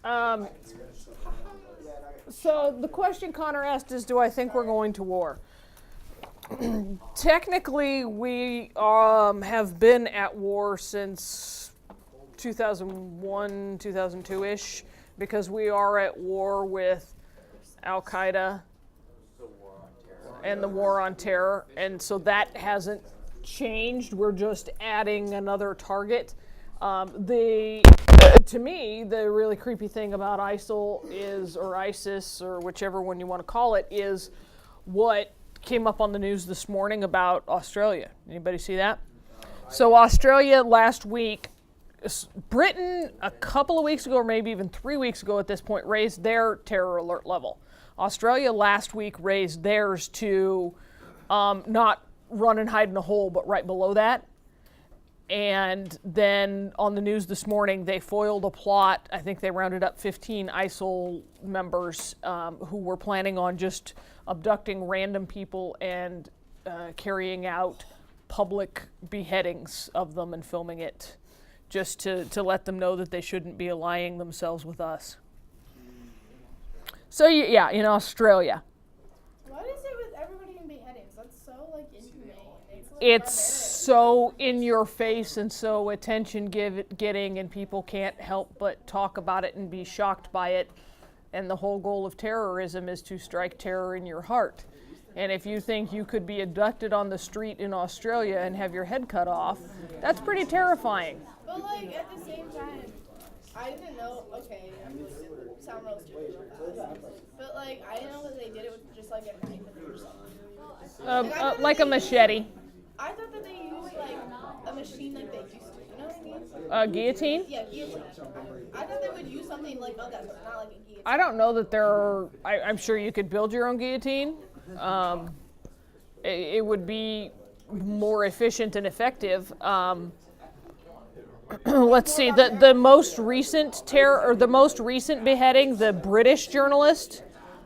Um, so the question Connor asked is, do I think we're going to war? Technically, we have been at war since 2001, 2002-ish, because we are at war with Al-Qaeda and the war on terror, and so that hasn't changed. We're just adding another target. To me, the really creepy thing about ISIL is, or ISIS, or whichever one you want to call it, is what came up on the news this morning about Australia. Anybody see that? So Australia last week, Britain a couple of weeks ago, or maybe even 3 weeks ago at this point, raised their terror alert level. Australia last week raised theirs to not run and hide in a hole, but right below that. And then on the news this morning, they foiled a plot. I think they rounded up 15 ISIL members who were planning on just abducting random people and carrying out public beheadings of them and filming it, just to let them know that they shouldn't be allying themselves with us. So yeah, in Australia. What is it with everybody in beheadings? That's so inhumane. It's so in your face and so attention getting, and people can't help but talk about it and be shocked by it. And the whole goal of terrorism is to strike terror in your heart. And if you think you could be abducted on the street in Australia and have your head cut off, that's pretty terrifying. But at the same time, I didn't know. Okay, I'm going to sound real stupid about that. But I didn't know that they did it with just a knife or something. Like a machete. I thought that they used a machine like they used to. You know what I mean? Guillotine? Yeah, guillotine. I thought they would use something of that sort, not like a guillotine. I don't know that there are. I'm sure you could build your own guillotine. It would be more efficient and effective. Let's see. The most recent the most recent beheading, the British journalist,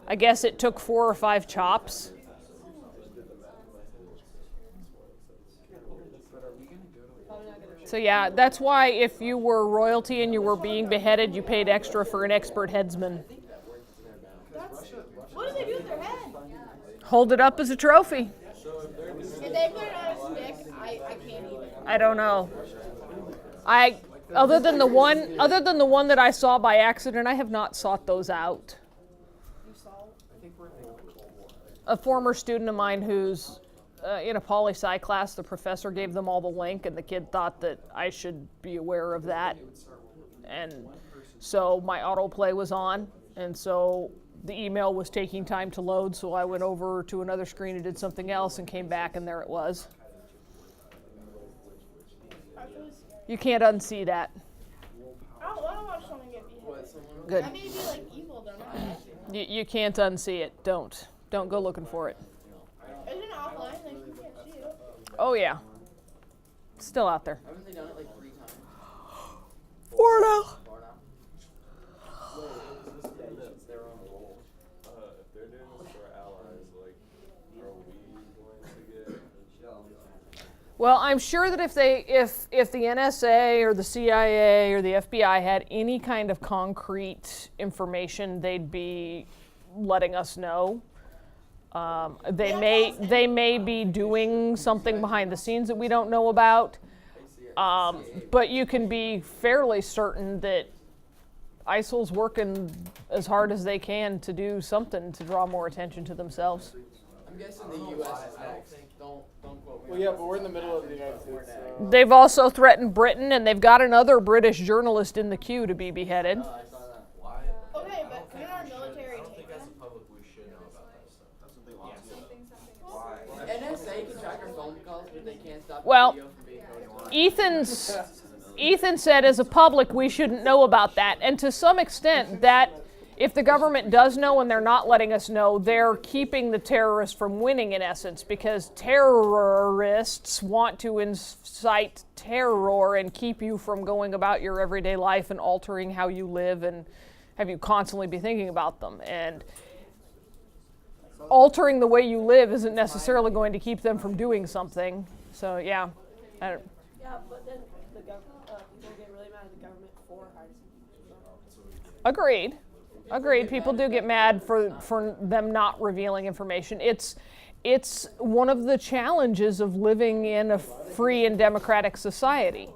I guess it took 4 or 5 chops. So yeah, that's why if you were royalty and you were being beheaded, you paid extra for an expert headsman. What do they do with their head? Hold it up as a trophy. If they put it on a stick, I can't even. I don't know. Other than the one that I saw by accident, I have not sought those out. You saw? A former student of mine who's in a poli-sci class, the professor gave them all the link, and the kid thought that I should be aware of that. And so my autoplay was on, and so the email was taking time to load, so I went over to another screen and did something else and came back, and there it was. You can't unsee that. I don't want to watch someone get beheaded. Good. That may be evil, don't I? You can't unsee it. Don't go looking for it. Is it offline? You can't see it. Oh yeah. It's still out there. Haven't they done it 3 times? 4 now. 4 now? It's their own role. If they're doing this for allies, are we going to get? Well, I'm sure that if the NSA or the CIA or the FBI had any kind of concrete information, they'd be letting us know. They may be doing something behind the scenes that we don't know about, but you can be fairly certain that ISIL's working as hard as they can to do something to draw more attention to themselves. I'm guessing the U.S. is next. Don't quote me. Well, yeah, but we're in the middle of the United States. So. They've also threatened Britain, and they've got another British journalist in the queue to be beheaded. I saw that. Why? Okay, but can our military take them? The NSA can track our phone calls, but they can't stop Well, video from being posted. Ethan said as a public we shouldn't know about that, and to some extent that if the government does know and they're not letting us know, they're keeping the terrorists from winning in essence, because terrorists want to incite terror and keep you from going about your everyday life and altering how you live and have you constantly be thinking about them. And altering the way you live isn't necessarily going to keep them from doing something. So yeah. Yeah, but then people get really mad at the government for hiding Agreed. People do get mad for them not revealing information. It's one of the challenges of living in a free and democratic society.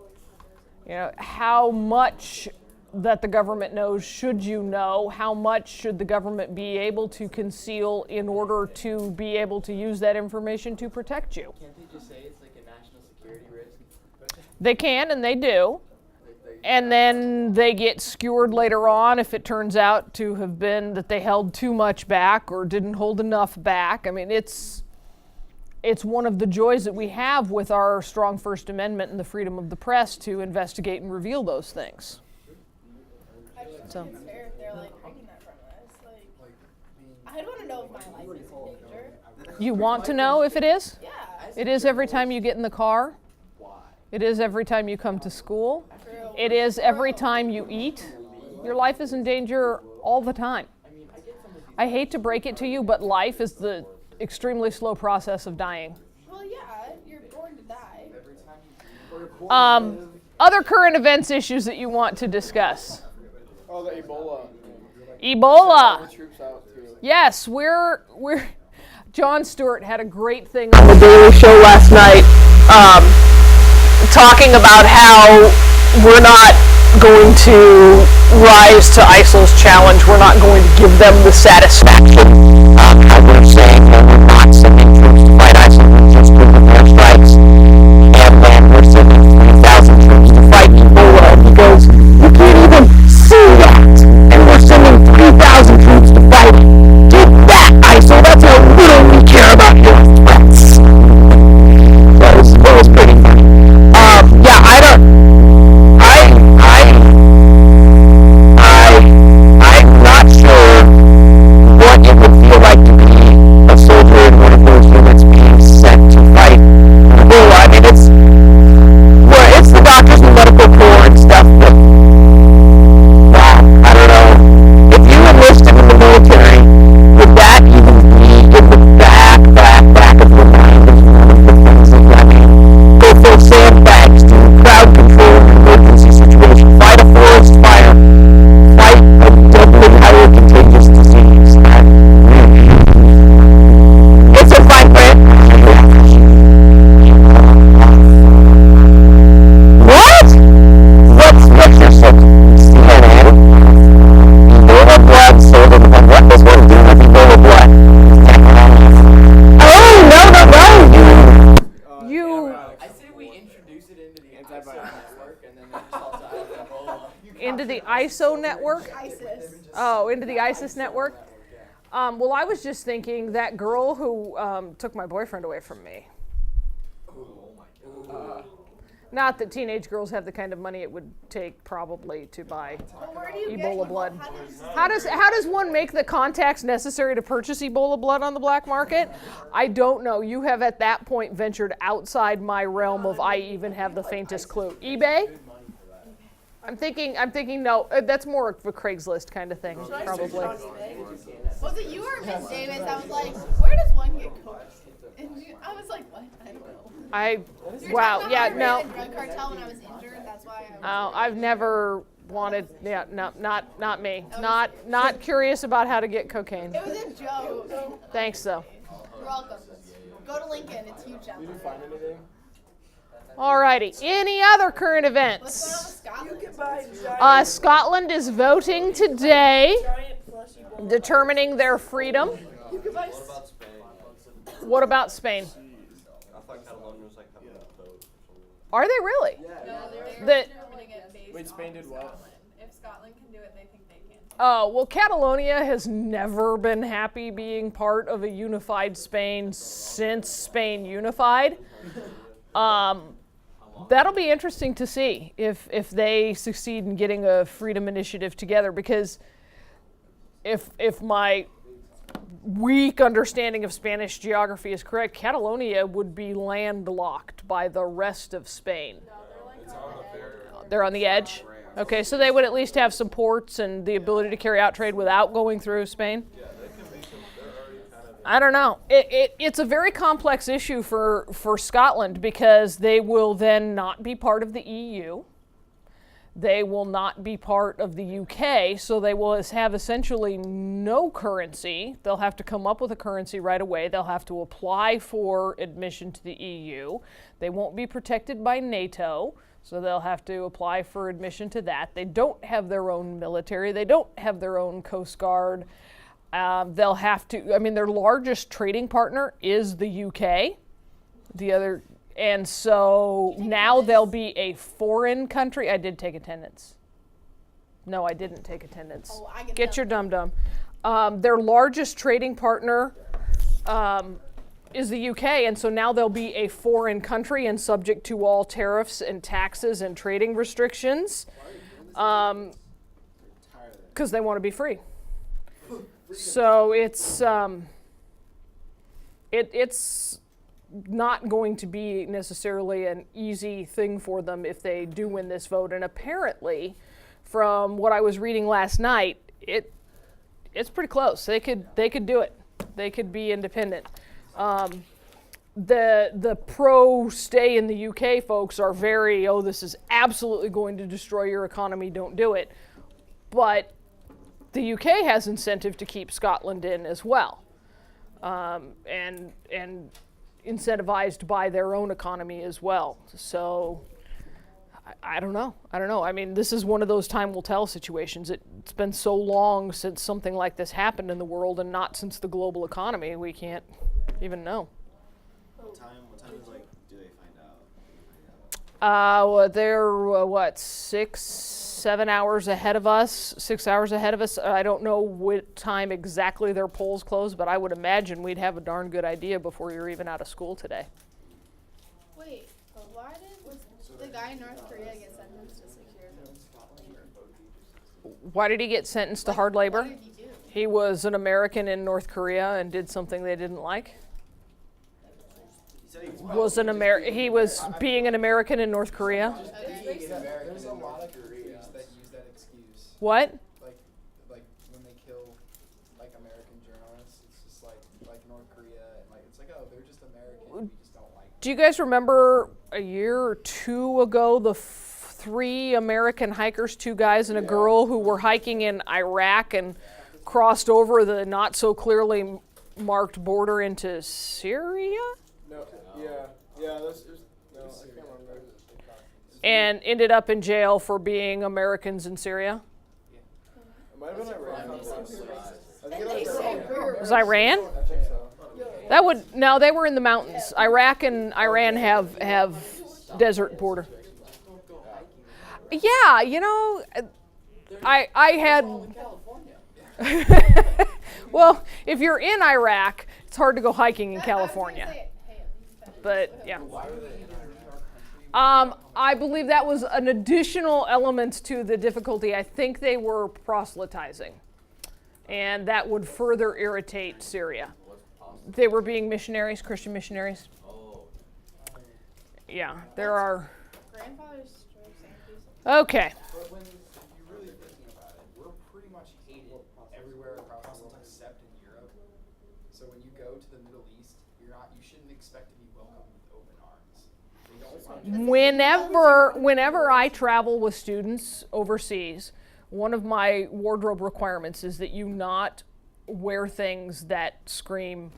You know, how much that the government knows should you know? How much should the government be able to conceal in order to be able to use that information to protect you? Can't they just say it's like a national security risk? They can, and they do. And then they get skewered later on if it turns out to have been that they held too much back or didn't hold enough back. I mean, it's one of the joys that we have with our strong First Amendment and the freedom of the press to investigate and reveal those things. I just think it's fair if they're like hiding that from us. Like, I'd want to know if my life is in danger. You want to know if it is? Yeah. It is every time you get in the car. It is every time you come to school. It is every time you eat. Your life is in danger all the time. I hate to break it to you, but life is the extremely slow process of dying. Well, yeah, you're born to die. Other current events issues that you want to discuss? Oh, the Ebola. Ebola. The troops out too. Yes, we're. Jon Stewart had a great thing on the Daily Show last night, talking about how we're not going to rise to ISIL's challenge. We're not going to give them the satisfaction. How we're saying that we're not sending troops to fight ISIL, we're just doing airstrikes. And then we're sending 3,000 troops to fight Ebola. And he goes, you can't even see that. And we're sending 3,000 troops to fight it. Take that, ISIL. That's how little we care about your threats. That was pretty funny. I'm not sure what it would feel like to be a soldier in one of those units being sent to fight Ebola. I mean, it's the doctors and medical corps and stuff, but wow, I don't know. If you enlisted in the military, would that even be in the back of your mind as one of the things that, I mean, go full sandbags, do crowd control in an emergency situation, fight a forest fire, fight a deadly, highly contagious disease. It's a fine print. What? What's your CNN? Ebola blood sold in one. What does one do with Ebola blood? Oh, no. I say we introduce it into the ISO network, and then they just also add Ebola. Into the ISO network? ISIS. Oh, into the ISIS network? Well, I was just thinking that girl who took my boyfriend away from me. Not that teenage girls have the kind of money it would take probably to buy But where do you Ebola get blood. How does How does one make the contacts necessary to purchase Ebola blood on the black market? I don't know. You have at that point ventured outside my realm of I even have the faintest clue. eBay? I'm thinking no, that's more of a Craigslist kind of thing, probably. Was it you or Miss Davis that was like, where does one get caught? And I was like, what? I don't know. Wow, You're yeah, talking about no. I ran a drug cartel when I was injured. That's why I was. I've never wanted, yeah, no, not me. Not curious about how to get cocaine. It was a joke. Thanks, though. You're welcome. Go to Lincoln. It's huge out there. Find anything? Alrighty, any other current What's events? going on with Scotland? Scotland is voting today, determining their freedom. What about Spain? What about Spain? I thought Catalonia was like having a vote or something. Are they really? No, The- Wait, Spain did what? If Scotland can do it, they think they can. Oh, well, Catalonia has never been happy being part of a unified Spain since Spain unified. That'll be interesting to see if they succeed in getting a freedom initiative together, because if my weak understanding of Spanish geography is correct, Catalonia would be landlocked by the rest of Spain. They're on the edge? Okay, so they would at least have some ports and the ability to carry out trade without going through Spain? I don't know. It's a very complex issue for Scotland, because they will then not be part of the EU. They will not be part of the UK, so they will have essentially no currency. They'll have to come up with a currency right away. They'll have to apply for admission to the EU. They won't be protected by NATO, so they'll have to apply for admission to that. They don't have their own military. They don't have their own Coast Guard. They'll have to, their largest trading partner is the UK. And so now they'll be a foreign country. I did take attendance. No, I didn't take attendance. Oh, I get Get your dum-dum. Their largest trading partner is the UK, and so now they'll be a foreign country and subject to all tariffs and taxes and trading restrictions because they want to be free. So it's not going to be necessarily an easy thing for them if they do win this vote. And apparently, from what I was reading last night, it's pretty close. They could do it. They could be independent. The pro stay in the UK folks are very, this is absolutely going to destroy your economy, don't do it. But the UK has incentive to keep Scotland in as well. And incentivized by their own economy as well. So I don't know. This is one of those time will tell situations. It's been so long since something like this happened in the world, and not since the global economy. We can't even know. What time do they find out? They're 7 hours ahead of us, 6 hours ahead of us. I don't know what time exactly their polls close, but I would imagine we'd have a darn good idea before you're even out of school today. Wait, but why was the guy in North Korea get sentenced to 6 years of labor? Why did he get sentenced to hard labor? What did he do? He was an American in North Korea and did something they didn't like. He was being an American in North Korea. There's a lot of countries that use that excuse. What? Like when they kill American journalists, it's just like North Korea and it's they're just American. We just don't like them. Do you guys remember a year or two ago the 3 American hikers, 2 guys and a girl, who were hiking in Iraq and crossed over the not so clearly marked border into Syria? No, yeah, I can't remember. And ended up in jail for being Americans in Syria? It might have been Iran. It was Iran? I think so. No, they were in the mountains. Iraq and Iran have desert border. Yeah, I had. Well, if you're in Iraq, it's hard to go hiking in California. But yeah. I believe that was an additional element to the difficulty. I think they were proselytizing, and that would further irritate Syria. They were being missionaries, Christian missionaries. Yeah, there are. Grandfather's stroke sanctuary. Okay. But if you're really thinking about it, we're pretty much hated everywhere across the world except in Europe. So when you go to the Middle East, you shouldn't expect to be welcomed with open arms. They don't want you. Whenever I travel with students overseas, one of my wardrobe requirements is that you not wear things that scream,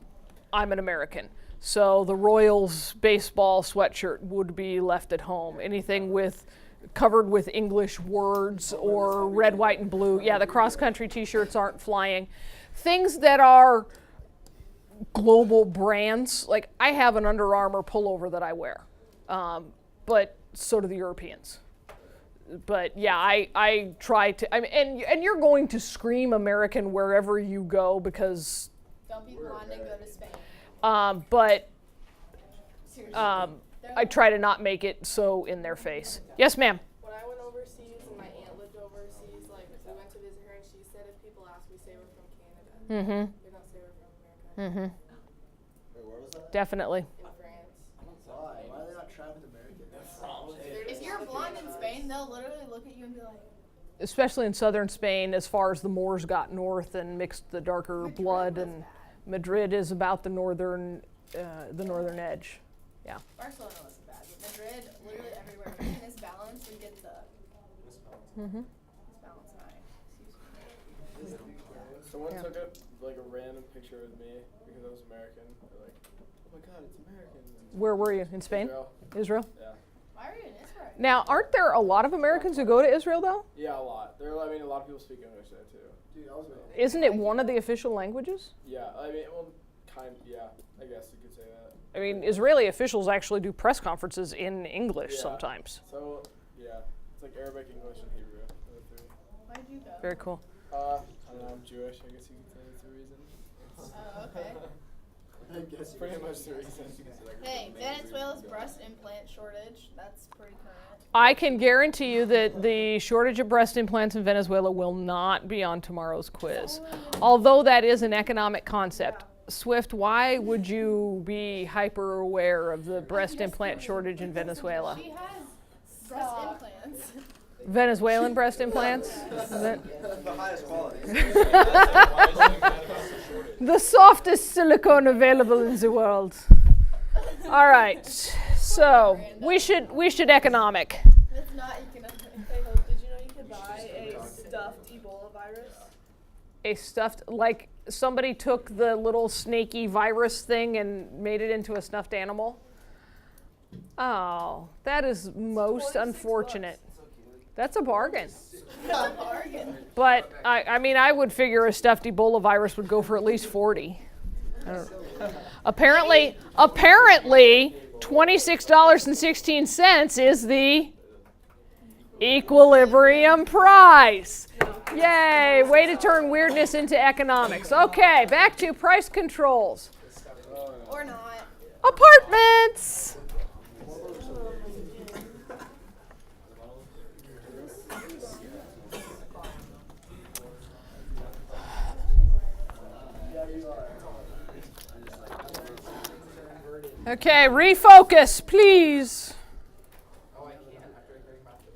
I'm an American. So the Royals baseball sweatshirt would be left at home. Anything covered with English words or red, white, and blue. Yeah, the cross-country t-shirts aren't flying. Things that are global brands, like I have an Under Armour pullover that I wear, but so do the Europeans. But yeah, I try to, and you're going to scream American wherever you go because. Don't be blonde and go to Spain. But Seriously. I try to not make it so in their face. Yes, ma'am. When I went overseas and my aunt lived overseas, we went to visit her and she said if people ask, we say we're from Canada. Mm-hmm. We don't say we're from America. Mm-hmm. Wait, where was that? Definitely. In France. Why? Why are they not trying with Americans? If you're blonde in Spain, they'll literally look at you and be like, Especially in southern Spain, as far as the Moors got north and mixed the darker blood, and Madrid is about the northern edge. Yeah. Barcelona wasn't bad, but Madrid, literally everywhere. In this balance, we get the Mm-hmm. Balance nine. Someone Yeah. took a random picture with me because I was American. They're like, oh my god, it's American. Where were you? In Spain? Israel. Israel? Yeah. Why are you in Israel? Now, aren't there a lot of Americans who go to Israel, though? Yeah, a lot. A lot of people speak English there too. Dude, I was Isn't it one of the official languages? Yeah, yeah, I guess you could say that. I mean, Israeli officials actually do press conferences in English Yeah. sometimes. So, yeah, it's like Arabic, English, and Hebrew. Are the three. Why'd you go? Very cool. I don't know, I'm Jewish, I guess you could say that's the reason. Oh, okay. I guess you Pretty could much say the that. reason. Hey, Venezuela's breast implant shortage. That's pretty current. I can guarantee you that the shortage of breast implants in Venezuela will not be on tomorrow's quiz. Although that is an economic concept. Swift, why would you be hyper aware of the breast implant shortage in Venezuela? She has breast implants. Venezuelan breast implants? Is it? The highest quality. The softest silicone available in the world. All right, so we should economic. That's not economic. Hey, Hope, did you know you could buy a stuffed Ebola virus? A stuffed, like somebody took the little snaky virus thing and made it into a stuffed animal? Oh, that is most unfortunate. That's a bargain. That's a bargain. But I mean, I would figure a stuffed Ebola virus would go for at least 40. I don't know. Apparently, $26.16 is the equilibrium price. Yay, way to turn weirdness into economics. Okay, back to price controls. Or not. Apartments. Okay, refocus, please. Oh, I can't after hearing about the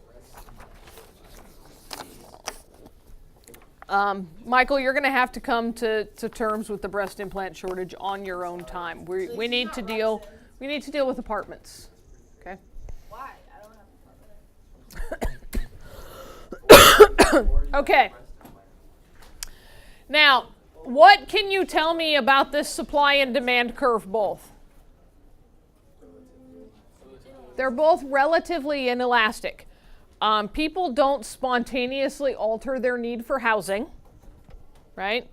breast. Michael, you're going to have to come to terms with the breast implant shortage on your own time. We need to deal with apartments. Okay. Why? I don't have a Okay. Now, what can you tell me about this supply and demand curve both? They're both relatively inelastic. People don't spontaneously alter their need for housing, right?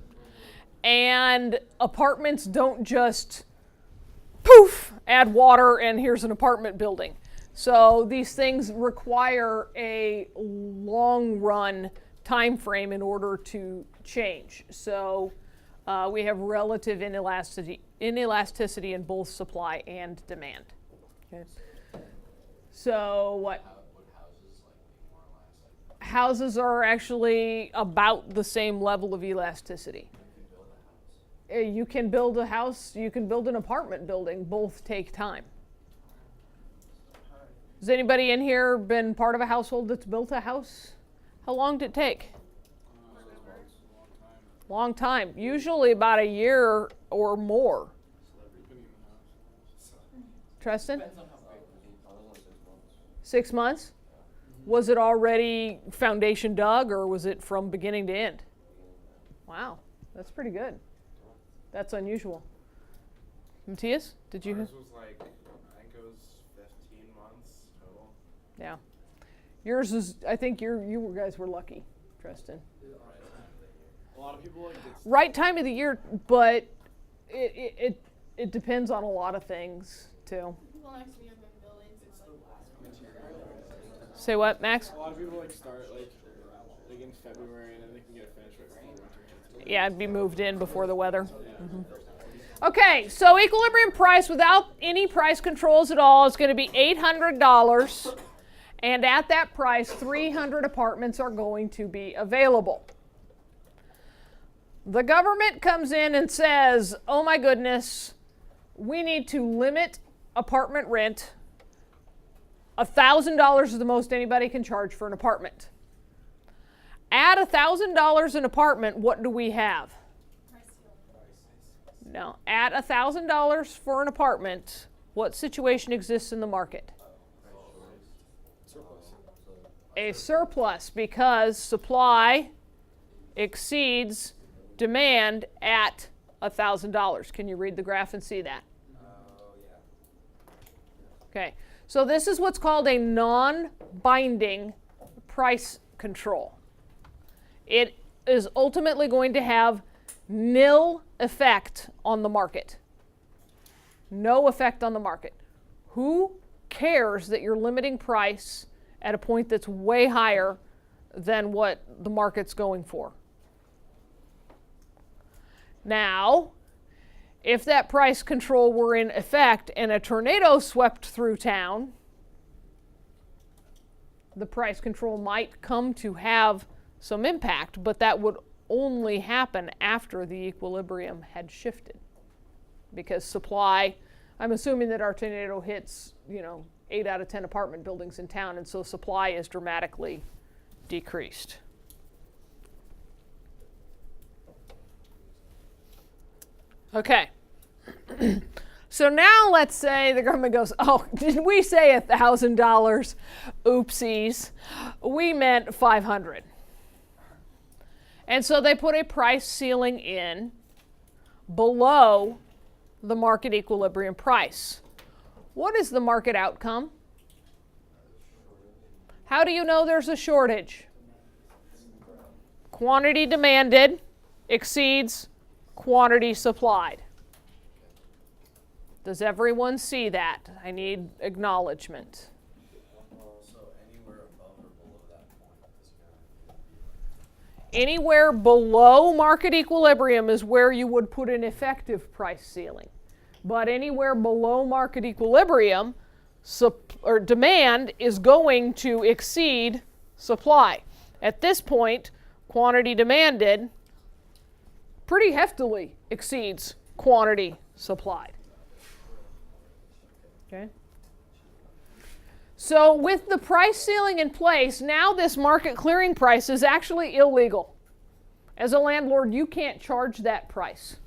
And apartments don't just poof, add water and here's an apartment building. So these things require a long run time frame in order to change. So we have relative inelasticity in both supply and demand. Okay. So what? Houses are actually about the same level of elasticity. You can build a house, you can build an apartment building, both take time. Has anybody in here been part of a household that's built a house? How long did it take? Long time. Usually about a year or more. Tristan? 6 months? Was it already foundation dug or was it from beginning to end? Wow, that's pretty good. That's unusual. Matthias, did you? Ours was like, I think it was 15 months total. Yeah. Yours is, I think you guys were lucky, Tristan. A lot of people like this. Right time of the year, but it depends on a lot of things too. People next to me have been buildings. It's like Say what, Max? A lot of people like start like in February and then they can get it finished right before winter hits. Yeah, it'd be moved in before the weather. Mm-hmm. Okay, so equilibrium price without any price controls at all is going to be $800. And at that price, 300 apartments are going to be available. The government comes in and says, oh my goodness, we need to limit apartment rent. $1,000 is the most anybody can charge for an apartment. At $1,000 an apartment, what do we have? No, at $1,000 for an apartment, what situation exists in the market? a surplus because supply exceeds demand at $1,000. Can you read the graph and see that? Okay, so this is what's called a non-binding price control. It is ultimately going to have nil effect on the market. No effect on the market. Who cares that you're limiting price at a point that's way higher than what the market's going for? Now, if that price control were in effect and a tornado swept through town, the price control might come to have some impact, but that would only happen after the equilibrium had shifted. Because supply, I'm assuming that our tornado hits, 8 out of 10 apartment buildings in town, and so supply is dramatically decreased. Okay. So now let's say the government goes, oh, did we say $1,000? Oopsies. We meant $500. And so they put a price ceiling in below the market equilibrium price. What is the market outcome? How do you know there's a shortage? Quantity demanded exceeds quantity supplied. Does everyone see that? I need acknowledgement. So anywhere above or below that point. Anywhere below market equilibrium is where you would put an effective price ceiling. But anywhere below market equilibrium, demand is going to exceed supply. At this point, quantity demanded pretty heftily exceeds quantity supplied. Okay? So with the price ceiling in place, now this market clearing price is actually illegal. As a landlord, you can't charge that price.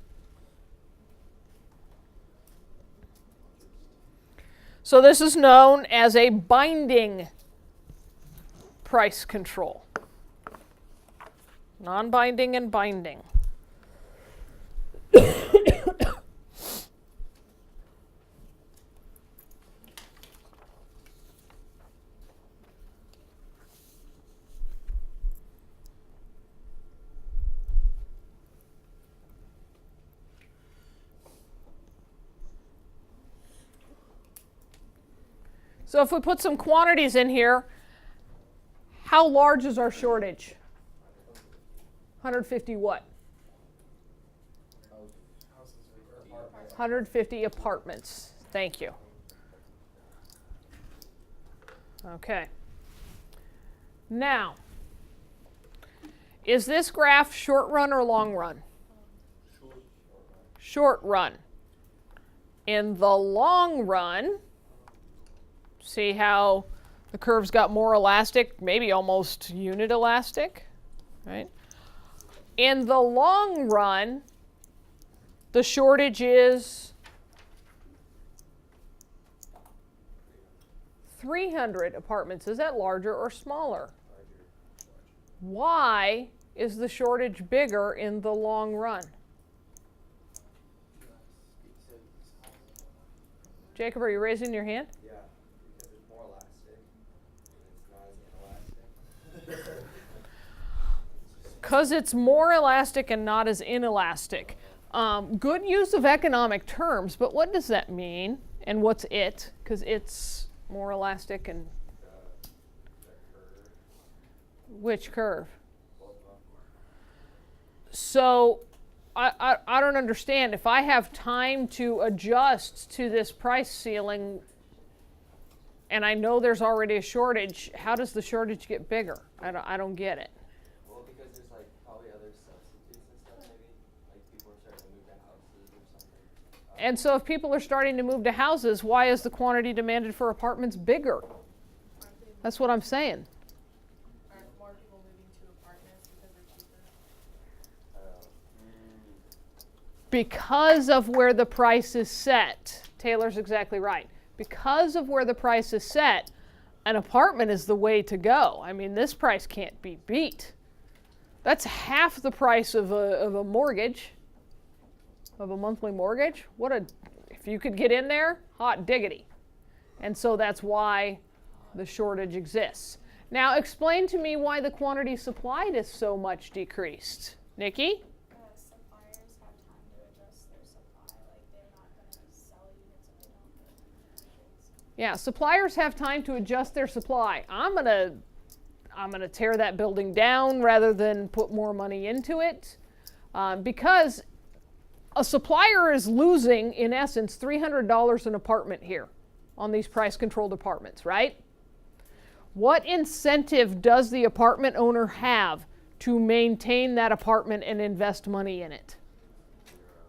So this is known as a binding price control. Non-binding and binding. So if we put some quantities in here, how large is our shortage? 150 what? 150 apartments. Thank you. Okay. Now, is this graph short run or long run? Short run. In the long run, see how the curves got more elastic, maybe almost unit elastic, right? In the long run, the shortage is 300 apartments. Is that larger or smaller? Why is the shortage bigger in the long run? Jacob, are you raising your hand? Yeah, because it's more elastic. It's not as inelastic. Because it's more elastic and not as inelastic. Good use of economic terms, but what does that mean? And what's it? Because it's more elastic and... Which curve? So, I don't understand. If I have time to adjust to this price ceiling and I know there's already a shortage, how does the shortage get bigger? I don't get it. Well, because there's probably other substitutes and stuff maybe. People are starting to move to houses or something. And so if people are starting to move to houses, why is the quantity demanded for apartments bigger? That's what I'm saying. Aren't more people moving to apartments because they're cheaper? Because of where the price is set. Taylor's exactly right. Because of where the price is set, an apartment is the way to go. I mean, this price can't be beat. That's half the price of a mortgage, of a monthly mortgage. If you could get in there, hot diggity. And so that's why the shortage exists. Now, explain to me why the quantity supplied is so much decreased. Nikki? Suppliers have time to adjust their supply. Like, they're not going to sell units if they don't get. Yeah, suppliers have time to adjust their supply. I'm gonna tear that building down rather than put more money into it, because a supplier is losing, in essence, $300 an apartment here on these price-controlled apartments, right? What incentive does the apartment owner have to maintain that apartment and invest money in it?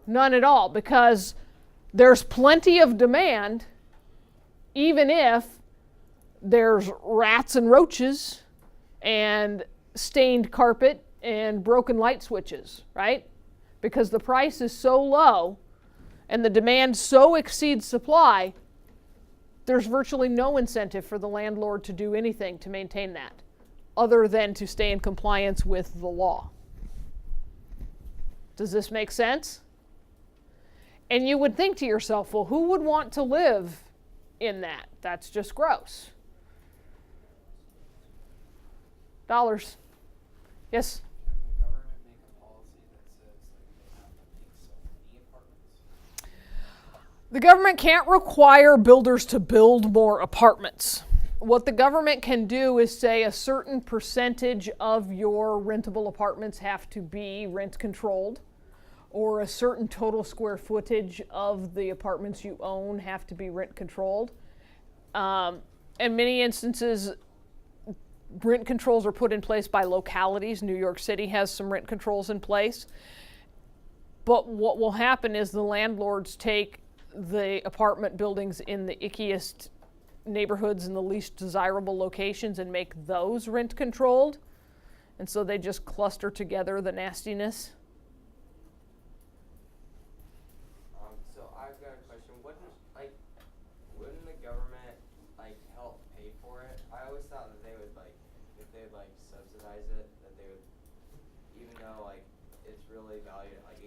None at all, because there's plenty of demand, even if there's rats and roaches and stained carpet and broken light switches, right? Because the price is so low and the demand so exceeds supply, there's virtually no incentive for the landlord to do anything to maintain that, other than to stay in compliance with the law. Does this make sense? And you would think to yourself, well, who would want to live in that? That's just gross. Dollars. Yes? Can the government make a policy that says like they have to make so many apartments? The government can't require builders to build more apartments. What the government can do is say a certain percentage of your rentable apartments have to be rent controlled, or a certain total square footage of the apartments you own have to be rent controlled. In many instances, rent controls are put in place by localities. New York City has some rent controls in place. But what will happen is the landlords take the apartment buildings in the ickiest neighborhoods and the least desirable locations and make those rent controlled. And so they just cluster together the nastiness. So I've got a question. Wouldn't the government help pay for it? I always thought that they would if they would subsidize it, that they would, even though it's really valued at $800,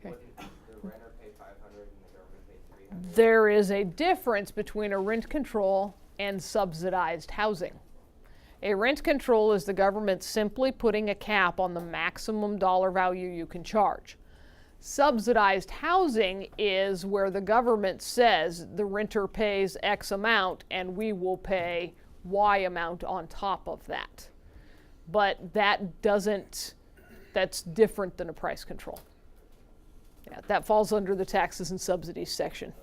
wouldn't the renter pay $500 and the government pay $300? There is a difference between a rent control and subsidized housing. A rent control is the government simply putting a cap on the maximum dollar value you can charge. Subsidized housing is where the government says the renter pays X amount and we will pay Y amount on top of that. But that's different than a price control. Yeah, that falls under the taxes and subsidies section.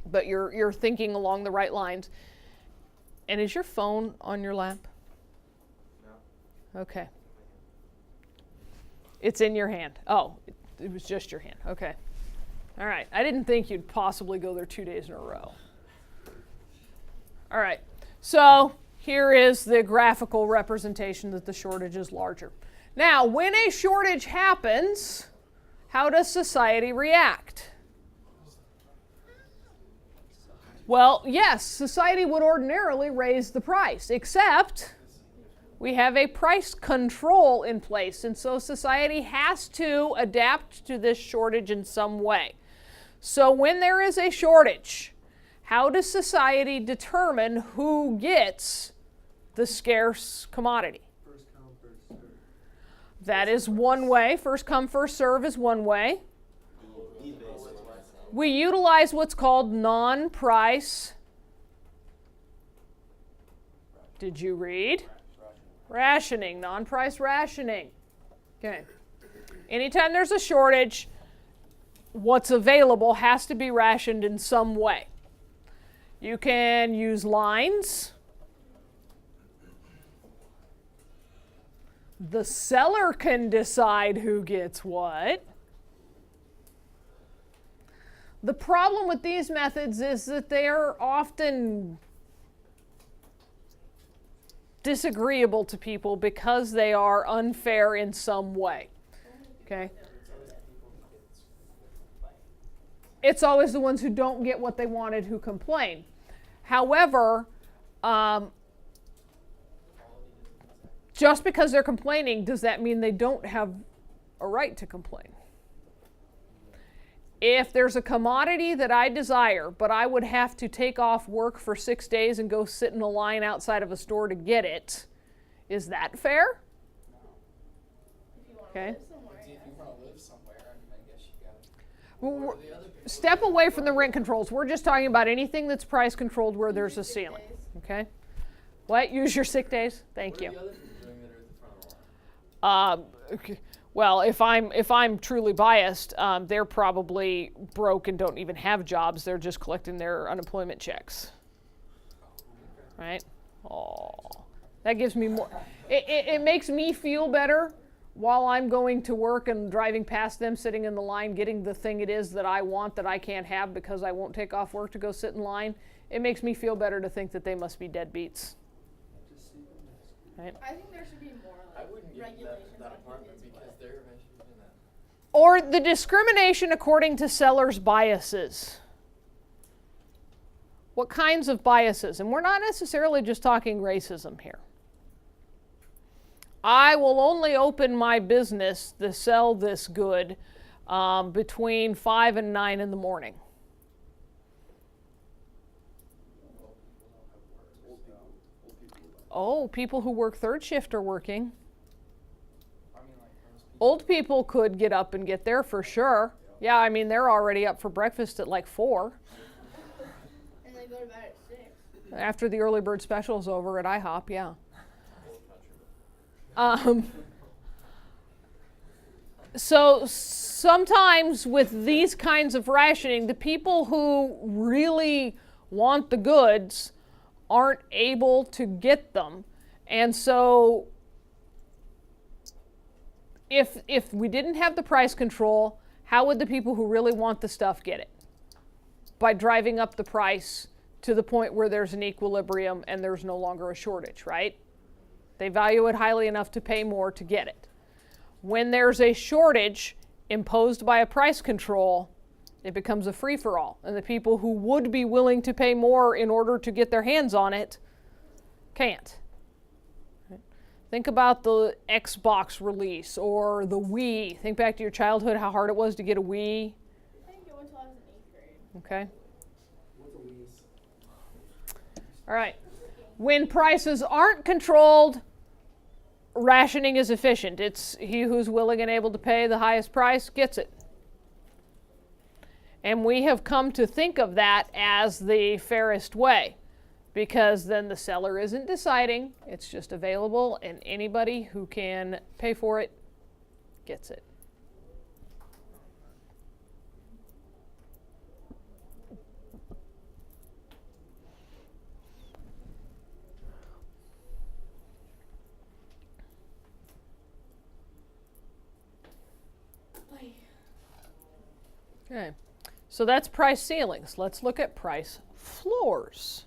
But you're thinking along the right lines. And is your phone on your lap? No. Okay. It's in your hand. Oh, it was just your hand. Okay. All right. I didn't think you'd possibly go there 2 days in a row. All right. So here is the graphical representation that the shortage is larger. Now, when a shortage happens, how does society react? Well, yes, society would ordinarily raise the price, except we have a price control in place, and so society has to adapt to this shortage in some way. So when there is a shortage, how does society determine who gets the scarce commodity? First come, first serve. That is one way. First come, first serve is one way. We utilize what's called non-price. Did you read? Rationing, non-price rationing. Okay. Anytime there's a shortage, what's available has to be rationed in some way. You can use lines. The seller can decide who gets what. The problem with these methods is that they are often disagreeable to people because they are unfair in some way. Okay? It's always the ones who don't get what they wanted who complain. However, Just because they're complaining, does that mean they don't have a right to complain? If there's a commodity that I desire, but I would have to take off work for 6 days and go sit in a line outside of a store to get it, is that fair? Okay. If you want to live somewhere, I mean, I guess you got to. Step away from the rent controls. We're just talking about anything that's price controlled where there's a ceiling. Okay? What? Use your sick days? Thank you. What are the other people doing that are at the front of the line? Okay. Well, if I'm truly biased, they're probably broke and don't even have jobs. They're just collecting their unemployment checks. Right? Oh, that gives me more. It makes me feel better while I'm going to work and driving past them, sitting in the line, getting the thing it is that I want that I can't have because I won't take off work to go sit in line. It makes me feel better to think that they must be deadbeats. Right? I think there should be more I like wouldn't get regulations that on apartment who gets because what. they're eventually doing that. Or the discrimination according to sellers' biases. What kinds of biases? And we're not necessarily just talking racism here. I will only open my business to sell this good between 5 and 9 in the morning. Oh, people who work third shift are working. Old people could get up and get there for sure. Yeah, I mean, they're already up for breakfast at like 4. And they go to bed at 6. After the early bird special's over at IHOP, yeah. So sometimes with these kinds of rationing, the people who really want the goods aren't able to get them. And so if we didn't have the price control, how would the people who really want the stuff get it? By driving up the price to the point where there's an equilibrium and there's no longer a shortage, right? They value it highly enough to pay more to get it. When there's a shortage imposed by a price control, it becomes a free-for-all. And the people who would be willing to pay more in order to get their hands on it can't. Think about the Xbox release or the Wii. Think back to your childhood, how hard it was to get a Wii. I think it went until I was in 8th grade. Okay. All right. When prices aren't controlled, rationing is efficient. It's he who's willing and able to pay the highest price gets it. And we have come to think of that as the fairest way, because then the seller isn't deciding, it's just available, and anybody who can pay for it gets it. Okay, so that's price ceilings. Let's look at price floors.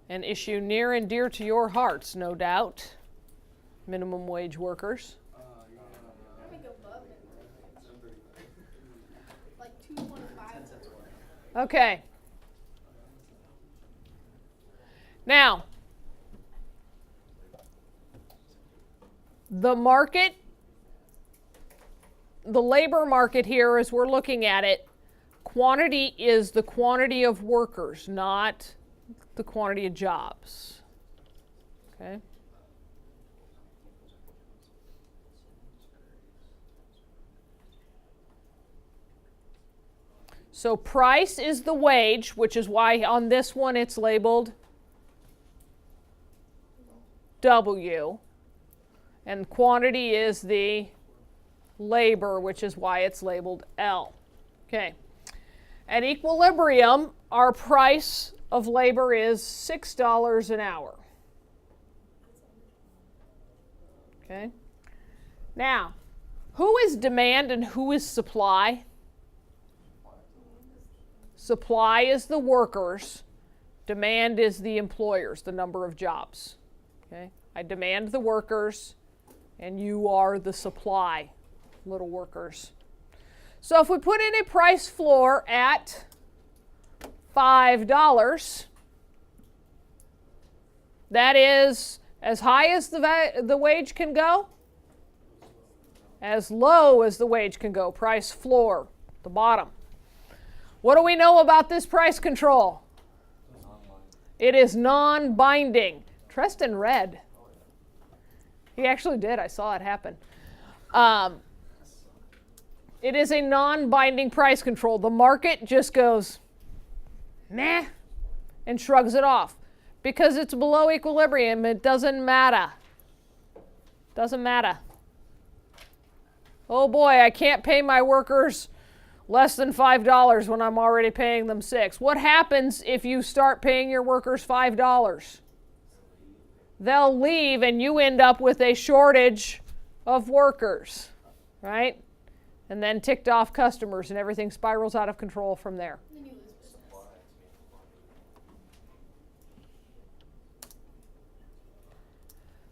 An issue near and dear to your hearts, no doubt. Minimum wage workers. I think above it. Like 2.5. Okay. Now, the market, the labor market here, as we're looking at it, quantity is the quantity of workers, not the quantity of jobs. Okay? So price is the wage, which is why on this one it's labeled W. And quantity is the labor, which is why it's labeled L. Okay. At equilibrium, our price of labor is $6 an hour. Okay. Now, who is demand and who is supply? Supply is the workers. Demand is the employers, the number of jobs. Okay. I demand the workers, and you are the supply, little workers. So if we put in a price floor at $5, That is as high as the wage can go, as low as the wage can go. Price floor, the bottom. What do we know about this price control? It is non-binding. Treston read. He actually did. I saw it happen. It is a non-binding price control. The market just goes, nah, and shrugs it off. Because it's below equilibrium, it doesn't matter. Doesn't matter. Oh boy, I can't pay my workers less than $5 when I'm already paying them $6. What happens if you start paying your workers $5? They'll leave and you end up with a shortage of workers, right? And then ticked off customers and everything spirals out of control from there.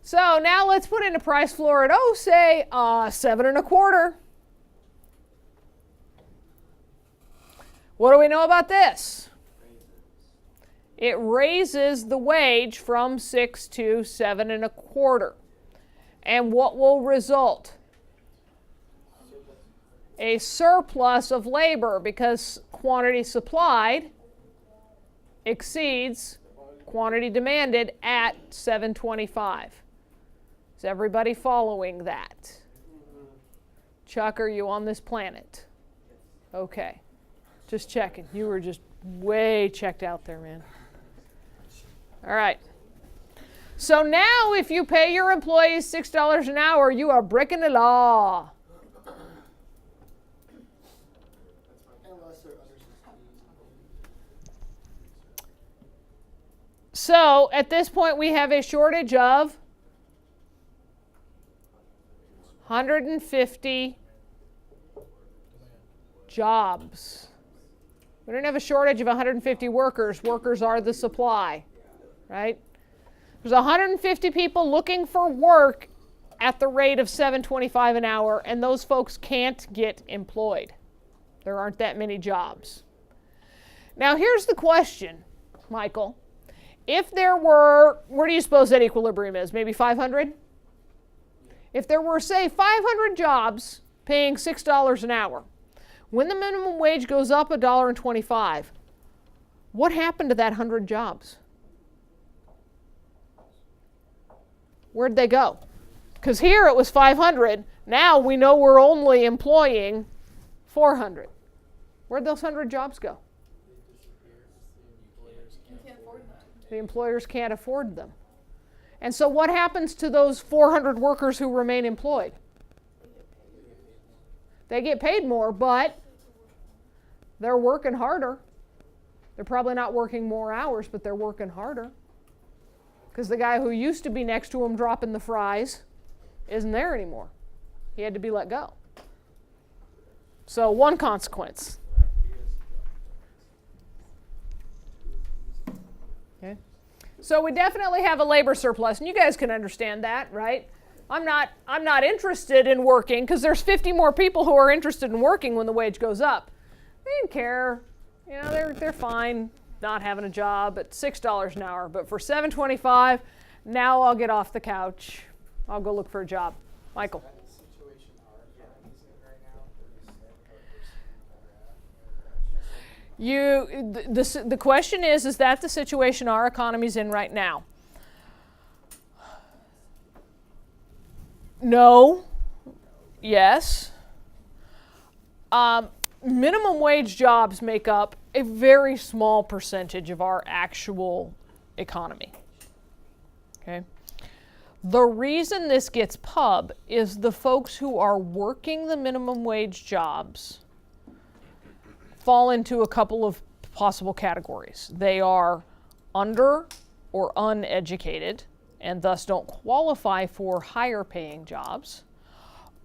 So now let's put in a price floor at, say, 7.25. What do we know about this? It raises the wage from 6 to 7.25. And what will result? A surplus of labor because quantity supplied exceeds quantity demanded at 7.25. Is everybody following that? Chuck, are you on this planet? Okay. Just checking. You were just way checked out there, man. All right. So now if you pay your employees $6 an hour, you are breaking the law. So at this point we have a shortage of 150 jobs. We don't have a shortage of 150 workers. Workers are the supply, right? There's 150 people looking for work at the rate of $7.25 an hour, and those folks can't get employed. There aren't that many jobs. Now here's the question, Michael. If there were, where do you suppose that equilibrium is? Maybe 500? If there were, say, 500 jobs paying $6 an hour, when the minimum wage goes up $1.25, what happened to that 100 jobs? Where'd they go? Because here it was 500. Now we know we're only employing 400. Where'd those 100 jobs go? The employers can't afford them. And so what happens to those 400 workers who remain employed? They get paid more, but they're working harder. They're probably not working more hours, but they're working harder. Because the guy who used to be next to him dropping the fries isn't there anymore. He had to be let go. So one consequence. Okay. So we definitely have a labor surplus, and you guys can understand that, right? I'm not interested in working because there's 50 more people who are interested in working when the wage goes up. They didn't care. You know, they're fine not having a job at $6 an hour, but for $7.25, now I'll get off the couch. I'll go look for a job. Michael. The question is that the situation our economy's in right now? No. Yes. Minimum wage jobs make up a very small percentage of our actual economy. Okay. The reason this gets pub is the folks who are working the minimum wage jobs fall into a couple of possible categories. They are under or uneducated and thus don't qualify for higher paying jobs,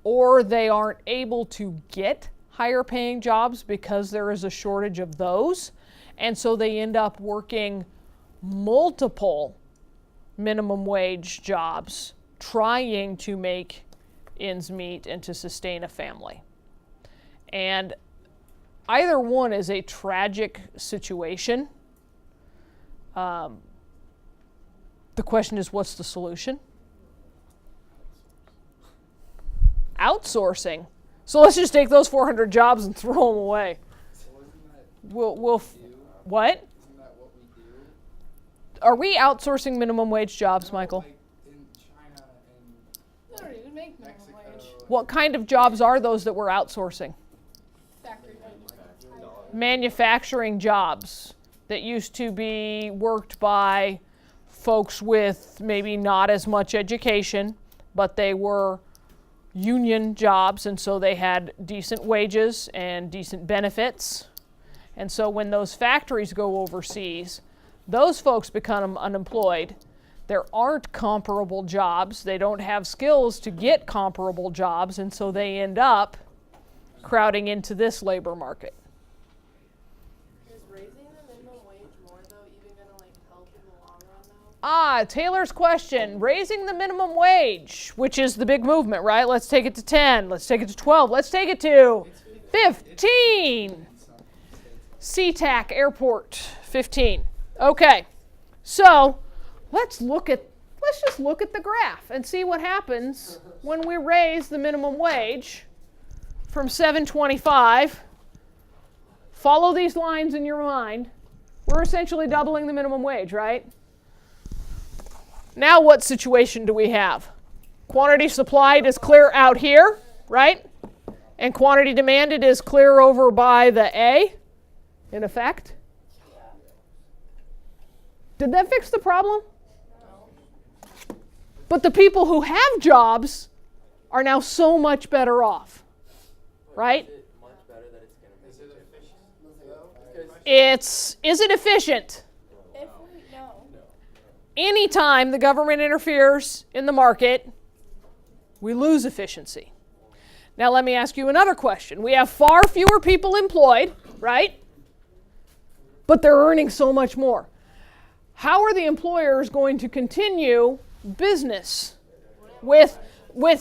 or they aren't able to get higher paying jobs because there is a shortage of those, and so they end up working multiple minimum wage jobs trying to make ends meet and to sustain a family. And either one is a tragic situation. The question is, what's the solution? Outsourcing. So let's just take those 400 jobs and throw them away. What? Isn't that what we do? Are we outsourcing minimum wage jobs, Michael? Like in China and They don't even make minimum wage. What kind of jobs are those that we're outsourcing? Factory Manufacturing jobs that used to be worked by folks with maybe not as much education, but they were union jobs, and so they had decent wages and decent benefits. And so when those factories go overseas, those folks become unemployed. There aren't comparable jobs. They don't have skills to get comparable jobs, and so they end up crowding into this labor market. Is raising the minimum wage more though even gonna like help in the long run though? Taylor's question, raising the minimum wage, which is the big movement, right? Let's take it to 10, let's take it to 12, let's take it to 15. SeaTac Airport, 15. Okay, so let's just look at the graph and see what happens when we raise the minimum wage from $7.25. Follow these lines in your mind. We're essentially doubling the minimum wage, right? Now what situation do we have? Quantity supplied is clear out here, right? And quantity demanded is clear over by the A, in effect. Did that fix the problem? No. But the people who have jobs are now so much better off, right? Is it much better that it's gonna make is it efficient? Is it efficient? If we no. Anytime the government interferes in the market, we lose efficiency. Now let me ask you another question. We have far fewer people employed, right? But they're earning so much more. How are the employers going to continue business with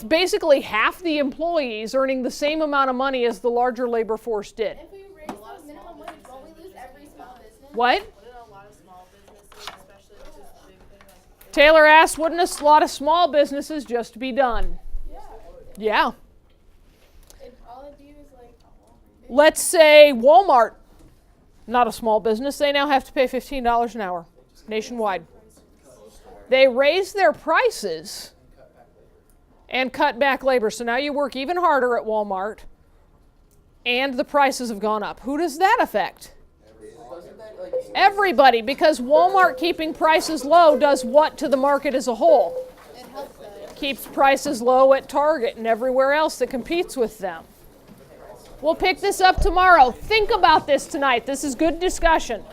basically half the employees earning the same amount of money as the larger labor force did? If we raise the minimum wage, won't we lose every small business? What? Wouldn't a lot of small businesses, especially which is the big thing, like Taylor asked, wouldn't a lot of small businesses just be done? Yeah. Yeah. All I do is like. Let's say Walmart, not a small business, they now have to pay $15 an hour nationwide. They raise their prices and cut back labor. So now you work even harder at Walmart and the prices have gone up. Who does that affect? Everybody, because Walmart keeping prices low does what to the market as a whole? It helps them. Keeps prices low at Target and everywhere else that competes with them. We'll pick this up tomorrow. Think about this tonight. This is good discussion.